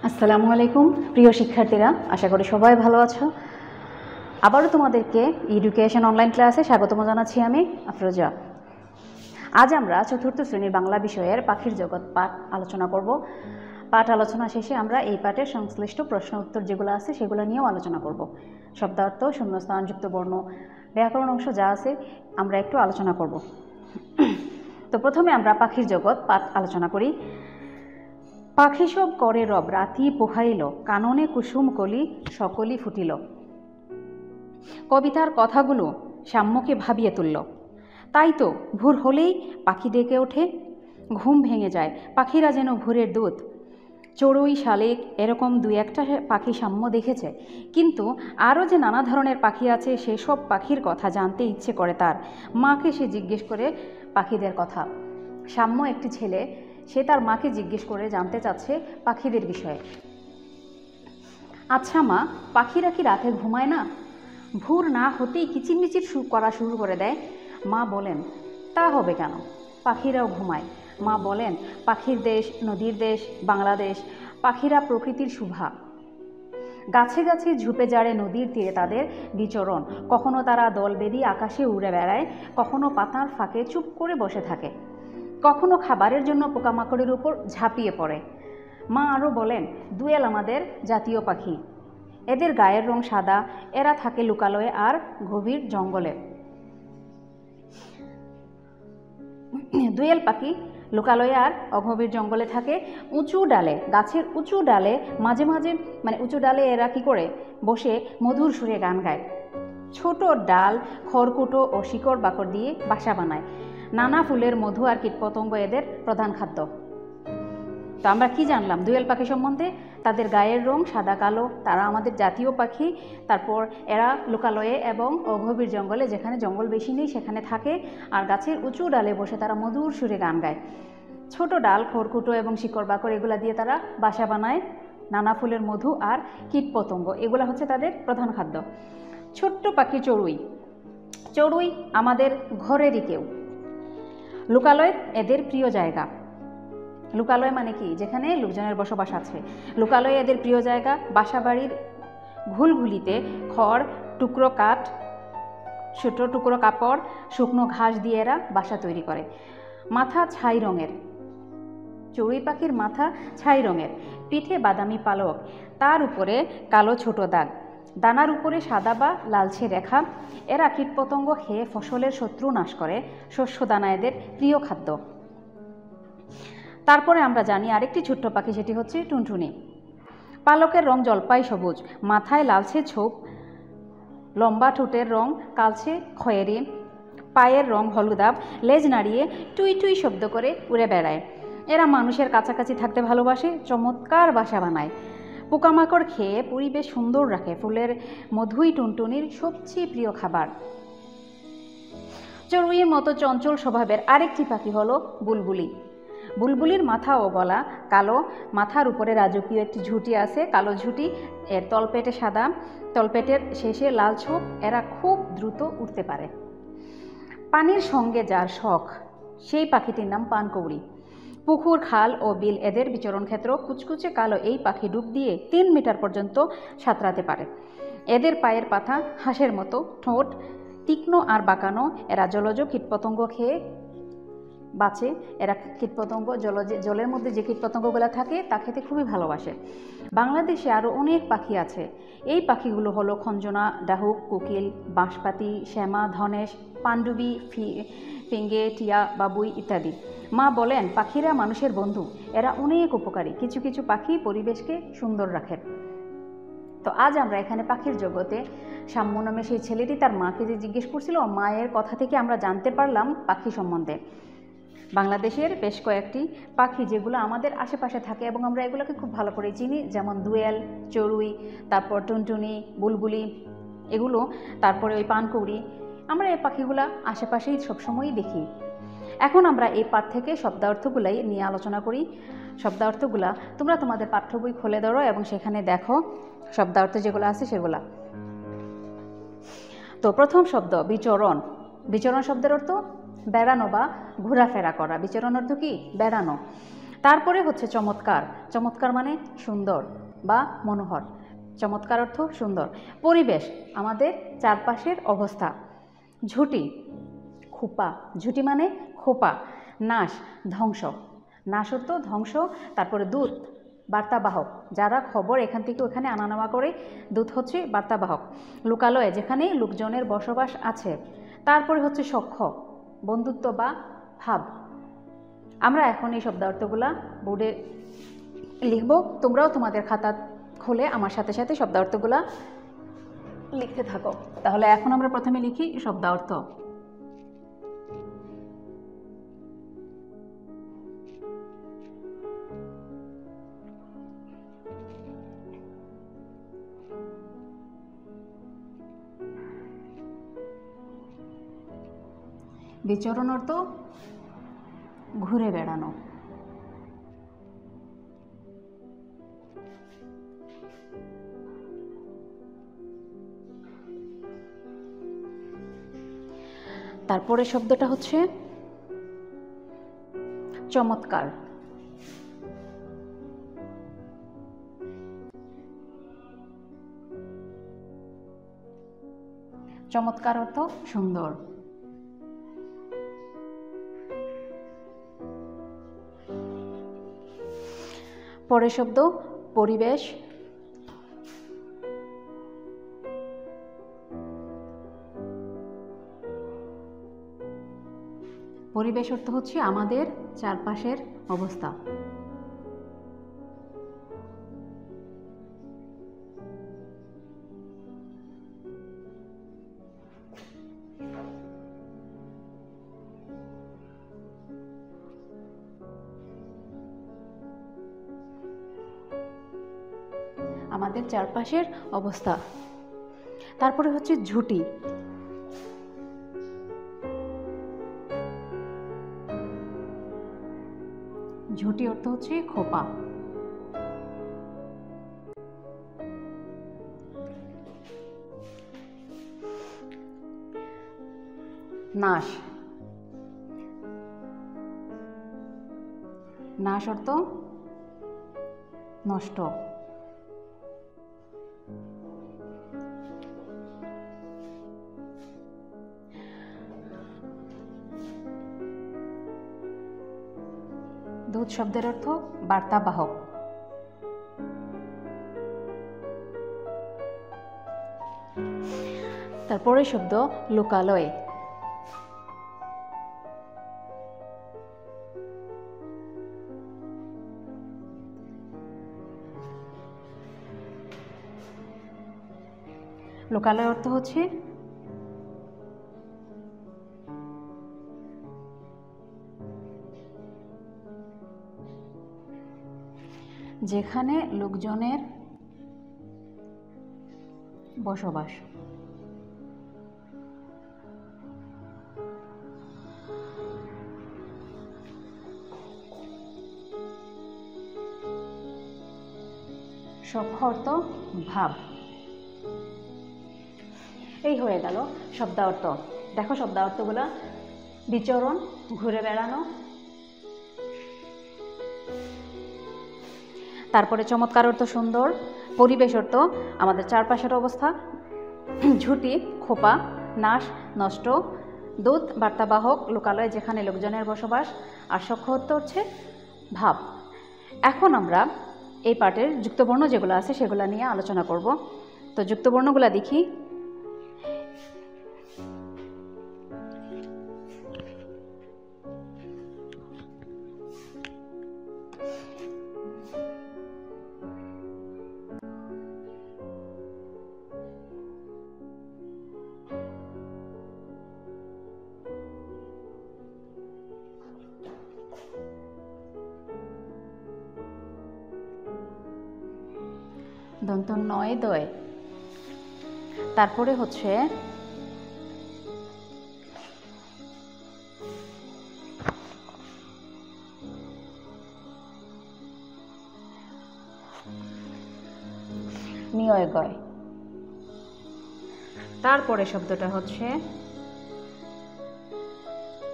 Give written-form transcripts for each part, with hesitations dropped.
আসসালামু আলাইকুম প্রিয় শিক্ষার্থীরা, আশা করি সবাই ভালো আছো। আবারও তোমাদেরকে এডুকেশন অনলাইন ক্লাসে স্বাগতম জানাচ্ছি আমি আফরোজা। আজ আমরা চতুর্থ শ্রেণীর বাংলা বিষয়ের পাখির জগৎ পাঠ আলোচনা করব। পাঠ আলোচনা শেষে আমরা এই পাঠের সংশ্লিষ্ট প্রশ্ন উত্তর যেগুলো আছে সেগুলো নিয়েও আলোচনা করব। শব্দার্থ, শূন্যস্থান, যুক্ত বর্ণ, ব্যাকরণ অংশ যা আছে আমরা একটু আলোচনা করব। তো প্রথমে আমরা পাখির জগৎ পাঠ আলোচনা করি। পাখি সব করে রব রাতি পোহাইল, কাননে কুসুম কলি সকলই ফুটিল। কবিতার কথাগুলো সাম্যকে ভাবিয়ে তুলল। তাই তো ভোর হলেই পাখি ডেকে ওঠে, ঘুম ভেঙে যায়, পাখিরা যেন ভোরের দুধ। চড়ুই, শালিক এরকম দুই একটা পাখি সাম্য দেখেছে, কিন্তু আরও যে নানা ধরনের পাখি আছে সেসব পাখির কথা জানতে ইচ্ছে করে তার। মাকে সে জিজ্ঞেস করে পাখিদের কথা। সাম্য একটি ছেলে, সে তার মাকে জিজ্ঞেস করে জানতে চাচ্ছে পাখিদের বিষয়ে। আচ্ছা মা, পাখিরা কি রাতে ঘুমায় না? ভোর না হতেই কিচিরমিচির করা শুরু করে দেয়। মা বলেন, তা হবে কেন, পাখিরাও ঘুমায়। মা বলেন, পাখির দেশ, নদীর দেশ বাংলাদেশ, পাখিরা প্রকৃতির শোভা। গাছে গাছে ঝুপে জাড়ে নদীর তীরে তাদের বিচরণ। কখনো তারা দল বেঁধে আকাশে উড়ে বেড়ায়, কখনো পাতার ফাঁকে চুপ করে বসে থাকে, কখনো খাবারের জন্য পোকামাকড়ের উপর ঝাঁপিয়ে পড়ে। মা আরও বলেন, দোয়েল আমাদের জাতীয় পাখি। এদের গায়ের রং সাদা, এরা থাকে লোকালয়ে আর গভীর জঙ্গলে। দোয়েল পাখি লোকালয়ে আর অগভীর জঙ্গলে থাকে, উঁচু ডালে, গাছের উঁচু ডালে মাঝে মাঝে উঁচু ডালে এরা কি করে বসে মধুর সুরে গান গায়। ছোট ডাল, খড়কুটো ও শিকড় বাকড় দিয়ে বাসা বানায়। নানা ফুলের মধু আর কীটপতঙ্গ এদের প্রধান খাদ্য। তো আমরা কি জানলাম দোয়েল পাখি সম্বন্ধে? তাদের গায়ের রং সাদা কালো, তারা আমাদের জাতীয় পাখি। তারপর এরা লোকালয়ে এবং অগভীর জঙ্গলে, যেখানে জঙ্গল বেশি নেই সেখানে থাকে, আর গাছের উঁচু ডালে বসে তারা মধুর সুরে গান গায়। ছোট ডাল, খড়কুটো এবং শিকড় বাকড় এগুলা দিয়ে তারা বাসা বানায়। নানা ফুলের মধু আর কীটপতঙ্গ এগুলা হচ্ছে তাদের প্রধান খাদ্য। ছোট্ট পাখি চড়ুই। চড়ুই আমাদের ঘরেরই কেউ। লোকালয় এদের প্রিয় জায়গা। লোকালয় মানে কি? যেখানে লোকজনের বসবাস আছে। লোকালয় এদের প্রিয় জায়গা। বাসাবাড়ির ঘুলঘুলিতে খড়, টুকরো কাঠ, ছোট টুকরো কাপড়, শুকনো ঘাস দিয়ে এরা বাসা তৈরি করে। মাথা ছাই রঙের। চড়ুই পাখির মাথা ছাই রঙের, পিঠে বাদামি পালক, তার উপরে কালো ছোট দাগ, দানার উপরে সাদা বা লালচে রেখা। এরা কীটপতঙ্গ খেয়ে ফসলের শত্রু নাশ করে। শস্য দানা এদের প্রিয় খাদ্য। তারপরে আমরা জানি আরেকটি ছোট্ট পাখি, সেটি হচ্ছে টুনটুনি। পালকের রং জলপাই সবুজ, মাথায় লালচে ছোপ, লম্বা ঠোঁটের রং কালচে খয়েরি, পায়ের রং হলুদাভ, লেজ নাড়িয়ে টুই টুই শব্দ করে উড়ে বেড়ায়। এরা মানুষের কাছাকাছি থাকতে ভালোবাসে, চমৎকার বাসা বানায়। পোকামাকড় খেয়ে পরিবেশ সুন্দর রাখে। ফুলের মধুই টুনটুনির সবচেয়ে প্রিয় খাবার। চড়ুইয়ের মতো চঞ্চল স্বভাবের আরেকটি পাখি হলো বুলবুলি। বুলবুলির মাথা ও গলা কালো, মাথার উপরে রাজকীয় একটি ঝুঁটি আছে, কালো ঝুঁটি, এর তলপেটে সাদা, তলপেটের শেষে লাল ছোপ। এরা খুব দ্রুত উঠতে পারে। পানির সঙ্গে যার শখ, সেই পাখিটির নাম পানকৌড়ি। পুকুর, খাল ও বিল এদের বিচরণ ক্ষেত্র। কুচকুচে কালো এই পাখি ডুব দিয়ে 3 মিটার পর্যন্ত সাঁতরাতে পারে। এদের পায়ের পাতা হাঁসের মতো, ঠোঁট তীক্ষ্ণ আর বাঁকানো। এরা জলজ কীটপতঙ্গ খেয়ে বাঁচে। এরা কীটপতঙ্গ জলের মধ্যে যে কীটপতঙ্গগুলো থাকে তা খেতে খুবই ভালোবাসে। বাংলাদেশে আরও অনেক পাখি আছে। এই পাখিগুলো হলো খঞ্জনা, ডাহুক, কোকিল, বাঁশপাতি, শ্যামা, ধনেশ, পাণ্ডুবি, ফিঙ্গে, টিয়া, বাবুই ইত্যাদি। মা বলেন, পাখিরা মানুষের বন্ধু, এরা অনেক উপকারী। কিছু কিছু পাখি পরিবেশকে সুন্দর রাখে। তো আজ আমরা এখানে পাখির জগতে সাম্য নামে সেই ছেলেটি তার মাকে যে জিজ্ঞেস করছিল, মায়ের কথা থেকে আমরা জানতে পারলাম পাখি সম্বন্ধে। বাংলাদেশের বেশ কয়েকটি পাখি যেগুলো আমাদের আশেপাশে থাকে এবং আমরা এগুলোকে খুব ভালো করে চিনি, যেমন দোয়েল, চড়ুই, তারপর টুনটুনি, বুলবুলি এগুলো, তারপরে ওই পানকৌড়ি। আমরা এই পাখিগুলো আশেপাশেই সবসময়ই দেখি। এখন আমরা এই পাঠ থেকে শব্দার্থগুলাই নিয়ে আলোচনা করি। শব্দার্থগুলা তোমরা তোমাদের পাঠ্য বই খুলে ধরো এবং সেখানে দেখো শব্দার্থ যেগুলো আছে সেগুলা। তো প্রথম শব্দ বিচরণ। বিচরণ শব্দের অর্থ বেড়ানো বা ঘোরাফেরা করা। বিচরণ অর্থ কি? বেড়ানো। তারপরে হচ্ছে চমৎকার। চমৎকার মানে সুন্দর বা মনোহর। চমৎকার অর্থ সুন্দর। পরিবেশ, আমাদের চারপাশের অবস্থা। ঝুঁটি, খোপা। ঝুঁটি মানে খোপা। নাশ, ধ্বংস। নাশ অর্থ ধ্বংস। তারপরে দূত, বার্তাবাহক, যারা খবর এখান থেকে ওখানে আনা নেওয়া করে, দূত হচ্ছে বার্তাবাহক। লোকালয়, যেখানে লোকজনের বসবাস আছে। তারপরে হচ্ছে সখ্য, বন্ধুত্ব বা ভাব। আমরা এখন এই শব্দার্থগুলা বোর্ডে লিখব। তোমরাও তোমাদের খাতা খুলে আমার সাথে সাথে শব্দার্থগুলা লিখতে থাকো। তাহলে এখন আমরা প্রথমে লিখি শব্দার্থ। বিচরণ অর্থ ঘুরে বেড়ানো। তারপরে শব্দটা হচ্ছে চমৎকার। চমৎকার অর্থ সুন্দর। পরের শব্দ পরিবেশ। পরিবেশ অর্থ হচ্ছে আমাদের চারপাশের অবস্থা। আমাদের চারপাশের অবস্থা। তারপরে হচ্ছে ঝুঁটি। ঝুঁটি অর্থ হচ্ছে খোপা। নাশ। নাশ অর্থ নষ্ট। দূত শব্দের অর্থ বার্তাবাহক। তারপরে শব্দ লোকালয়। লোকালয় অর্থ হচ্ছে যেখানে লোকজনের বসবাস। সখ্য অর্থ ভাব। এই হয়ে গেল শব্দার্থ। দেখো শব্দার্থগুলা, বিচরণ, ঘুরে বেড়ানো। তারপরে চমৎকার অর্থ সুন্দর। পরিবেশ অর্থ আমাদের চারপাশের অবস্থা। ঝুঁটি খোপা। নাশ নষ্ট। দূত বার্তাবাহক, লোকালয় যেখানে লোকজনের বসবাস। আর সখ্য অর্থ হচ্ছে ভাব। এখন আমরা এই পাঠের যুক্তবর্ণ যেগুলো আছে সেগুলো নিয়ে আলোচনা করব। তো যুক্তবর্ণগুলো দেখি। দন্ত নয় দয়। তারপরে হচ্ছে নিয় গয়। তারপরে শব্দটা হচ্ছে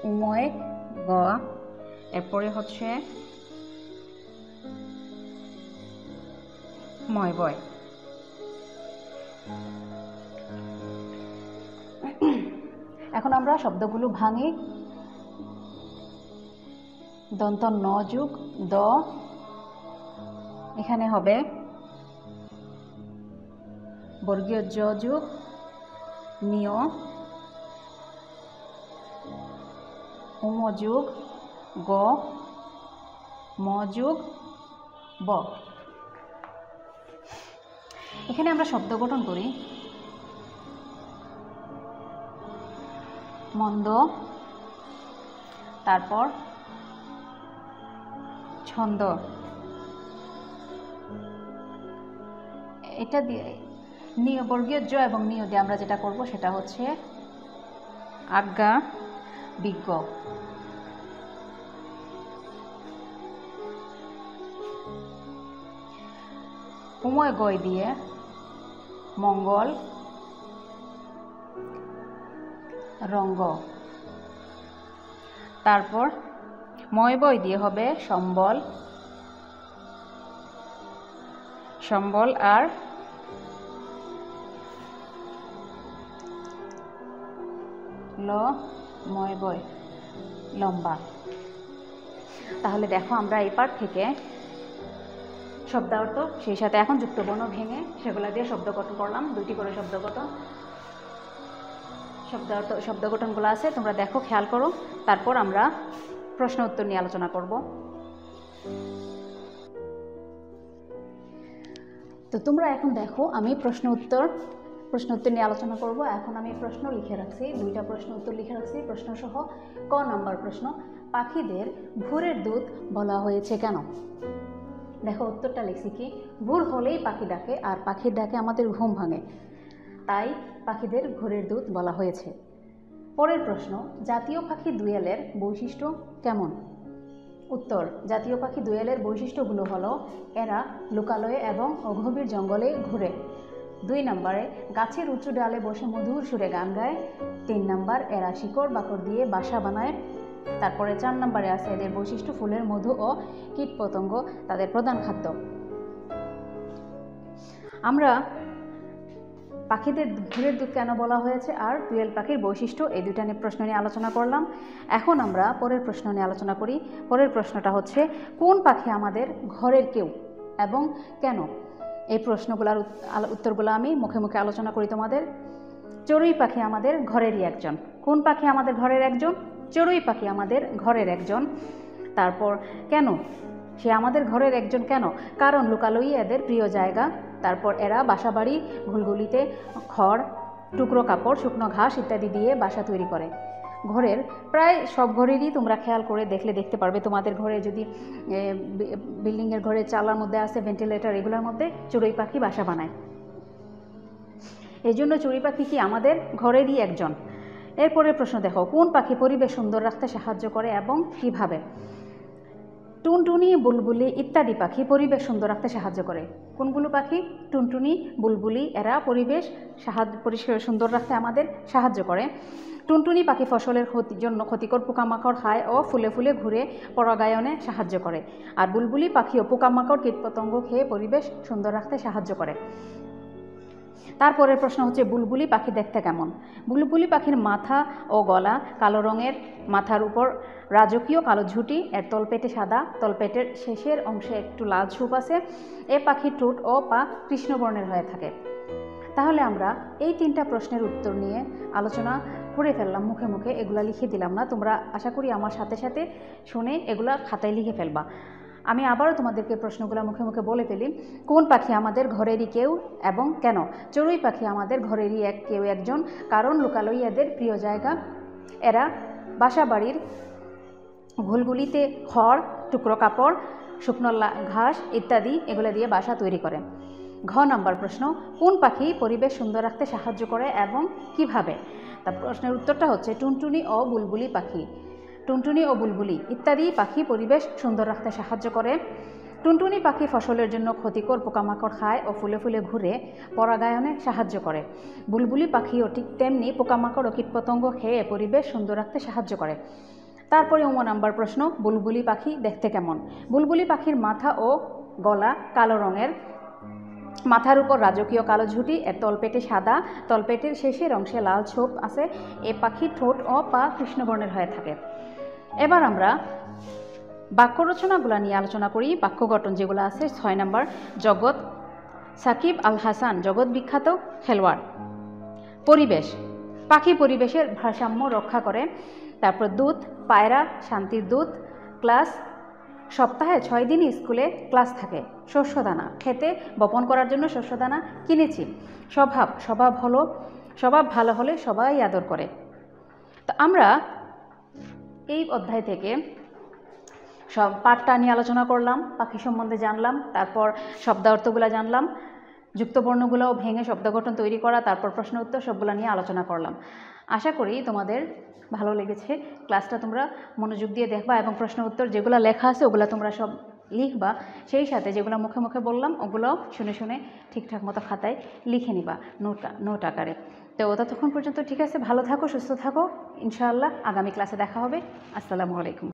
উময় গ। এরপরে হচ্ছে ময় বয়। এখন আমরা শব্দগুলো ভাঙি। দন্ত ন যুগ দ, এখানে হবে বর্গীয় জ যুগ নিয়, উম যুগ গ, ম যুগ ব। এখানে আমরা শব্দ গঠন করি। মন্দ, তারপর ছন্দ, এটা দিয়ে নিয়, বর্গীয় জ এবং নিয় দিয়ে আমরা যেটা করব সেটা হচ্ছে আজ্ঞা বিজ্ঞ। উময় গয় দিয়ে মঙ্গল রঙ্গ, তারপর ময় বয় দিয়ে হবে সম্বল, সম্বল আর ল ময় বয় লম্বা। তাহলে দেখো আমরা এই পাঠ থেকে শব্দার্থ সেই সাথে এখন যুক্তবর্ণ ভেঙে সেগুলা দিয়ে শব্দ গঠন করলাম। 2টি করে শব্দ গঠনগুলো আছে, তোমরা দেখো, খেয়াল করো। তারপর আমরা প্রশ্ন উত্তর নিয়ে আলোচনা করব। তো তোমরা এখন দেখো, আমি প্রশ্ন উত্তর নিয়ে আলোচনা করব। এখন আমি প্রশ্ন লিখে রাখছি, 2টা প্রশ্ন উত্তর লিখে রাখছি প্রশ্ন সহ। ক নাম্বার প্রশ্ন, পাখিদের ভোরের দুধ বলা হয়েছে কেন? দেখো উত্তরটা লিখছি কি, ভোর হলেই পাখি ডাকে, আর পাখির ডাকে আমাদের ঘুম ভাঙে, তাই পাখিদের ভোরের দুধ বলা হয়েছে। পরের প্রশ্ন, জাতীয় পাখি দোয়েলের বৈশিষ্ট্য কেমন? উত্তর, জাতীয় পাখি দোয়েলের বৈশিষ্ট্যগুলো হলো, এরা লোকালয়ে এবং অগভীর জঙ্গলে ঘুরে। 2 নম্বরে, গাছের উঁচু ডালে বসে মধুর সুরে গান গায়। 3 নম্বর, এরা শিকড় বাকড় দিয়ে বাসা বানায়। তারপরে 4 নম্বরে আছে এদের বৈশিষ্ট্য, ফুলের মধু ও কীটপতঙ্গ তাদের প্রধান খাদ্য। আমরা পাখিদের ভোরের দুধ কেন বলা হয়েছে আর দোয়েল পাখির বৈশিষ্ট্য, এই 2টা নিয়ে প্রশ্ন নিয়ে আলোচনা করলাম। এখন আমরা পরের প্রশ্ন নিয়ে আলোচনা করি। পরের প্রশ্নটা হচ্ছে, কোন পাখি আমাদের ঘরের কেউ এবং কেন? এই প্রশ্নগুলোর উত্তরগুলো আমি মুখে মুখে আলোচনা করি তোমাদের। চড়ুই পাখি আমাদের ঘরেরই একজন। কোন পাখি আমাদের ঘরের একজন? চড়ুই পাখি আমাদের ঘরের একজন। তারপর কেন সে আমাদের ঘরের একজন? কেন? কারণ লোকালয়ই এদের প্রিয় জায়গা। তারপর এরা বাসাবাড়ি ঘুলগুলিতে খড়, টুকরো কাপড়, শুকনো ঘাস ইত্যাদি দিয়ে বাসা তৈরি করে। ঘরের প্রায় সব ঘরেরই তোমরা খেয়াল করে দেখতে পারবে, তোমাদের ঘরে যদি বিল্ডিংয়ের ঘরে চালার মধ্যে আছে ভেন্টিলেটর, এগুলোর মধ্যে চড়ুই পাখি বাসা বানায়। এই জন্য চড়ুই পাখি কি আমাদের ঘরেরই একজন। এরপরের প্রশ্ন দেখো, কোন পাখি পরিবেশ সুন্দর রাখতে সাহায্য করে এবং কিভাবে? টুনটুনি, বুলবুলি ইত্যাদি পাখি পরিবেশ সুন্দর রাখতে সাহায্য করে। কোনগুলো পাখি? টুনটুনি, বুলবুলি, এরা পরিবেশ সুন্দর রাখতে আমাদের সাহায্য করে। টুনটুনি পাখি ফসলের জন্য ক্ষতিকর পোকামাকড় খায় ও ফুলে ফুলে ঘুরে পরাগায়নে সাহায্য করে। আর বুলবুলি পাখিও পোকামাকড় কীটপতঙ্গ খেয়ে পরিবেশ সুন্দর রাখতে সাহায্য করে। তারপরের প্রশ্ন হচ্ছে, বুলবুলি পাখি দেখতে কেমন? বুলবুলি পাখির মাথা ও গলা কালো রঙের, মাথার উপর রাজকীয় কালো ঝুঁটি, এর তলপেটে সাদা, তলপেটের শেষের অংশে একটু লাল ছোপ আছে। এ পাখির ঠোঁট ও পা কৃষ্ণবর্ণের হয়ে থাকে। তাহলে আমরা এই 3টা প্রশ্নের উত্তর নিয়ে আলোচনা করে ফেললাম মুখে মুখে, এগুলা লিখে দিলাম না। তোমরা আশা করি আমার সাথে সাথে শুনে এগুলা খাতায় লিখে ফেলবা। আমি আবারও তোমাদেরকে প্রশ্নগুলো মুখে মুখে বলে ফেলি। কোন পাখি আমাদের ঘরেরই কেউ এবং কেন? চড়ুই পাখি আমাদের ঘরেরই কেউ একজন, কারণ লোকালয় এদের প্রিয় জায়গা। এরা বাসা বাড়ির ঘুলগুলিতে খড়, টুকরো কাপড়, শুকনো ঘাস ইত্যাদি এগুলো দিয়ে বাসা তৈরি করে। ঘ নাম্বার প্রশ্ন, কোন পাখি পরিবেশ সুন্দর রাখতে সাহায্য করে এবং কিভাবে? তার প্রশ্নের উত্তরটা হচ্ছে, টুনটুনি ও বুলবুলি পাখি। টুনটুনি ও বুলবুলি ইত্যাদি পাখি পরিবেশ সুন্দর রাখতে সাহায্য করে। টুনটুনি পাখি ফসলের জন্য ক্ষতিকর পোকামাকড় খায় ও ফুলে ফুলে ঘুরে পরাগায়নে সাহায্য করে। বুলবুলি পাখিও ঠিক তেমনি পোকামাকড় ও কীটপতঙ্গ খেয়ে পরিবেশ সুন্দর রাখতে সাহায্য করে। তারপরে 9 নাম্বার প্রশ্ন, বুলবুলি পাখি দেখতে কেমন? বুলবুলি পাখির মাথা ও গলা কালো রঙের, মাথার উপর রাজকীয় কালো ঝুঁটি, এর তলপেটে সাদা, তলপেটের শেষের অংশে লাল ছোপ আছে। এ পাখির ঠোঁট ও পা কৃষ্ণবর্ণের হয়ে থাকে। এবার আমরা বাক্য রচনাগুলো নিয়ে আলোচনা করি। বাক্য গঠন যেগুলো আছে 6 নম্বর, জগৎ, সাকিব আল হাসান জগৎ বিখ্যাত খেলোয়াড়। পরিবেশ, পাখি পরিবেশের ভারসাম্য রক্ষা করে। তারপর দূত, পায়রা শান্তির দূত। ক্লাস, সপ্তাহে 6 দিনই স্কুলে ক্লাস থাকে। শস্যদানা, খেতে বপন করার জন্য শস্যদানা কিনেছি। স্বভাব, স্বভাব ভালো হলে সবাই আদর করে। তো আমরা এই অধ্যায় থেকে সব পাঠটা নিয়ে আলোচনা করলাম, পাখি সম্বন্ধে জানলাম, তারপর শব্দার্থগুলো জানলাম, যুক্তবর্ণগুলোও ভেঙে শব্দ গঠন তৈরি করা, তারপর প্রশ্ন উত্তর সবগুলো নিয়ে আলোচনা করলাম। আশা করি তোমাদের ভালো লেগেছে। ক্লাসটা তোমরা মনোযোগ দিয়ে দেখবা এবং প্রশ্ন উত্তর যেগুলো লেখা আছে ওগুলো তোমরা সব লিখবা। সেই সাথে যেগুলো মুখে মুখে বললাম ওগুলো শুনে শুনে ঠিকঠাক মতো খাতায় লিখে নিবা নোট আকারে। তো ততক্ষণ পর্যন্ত ঠিক আছে, ভালো থাকো, সুস্থ থাকো। ইনশাআল্লাহ আগামী ক্লাসে দেখা হবে। আসসালামু আলাইকুম।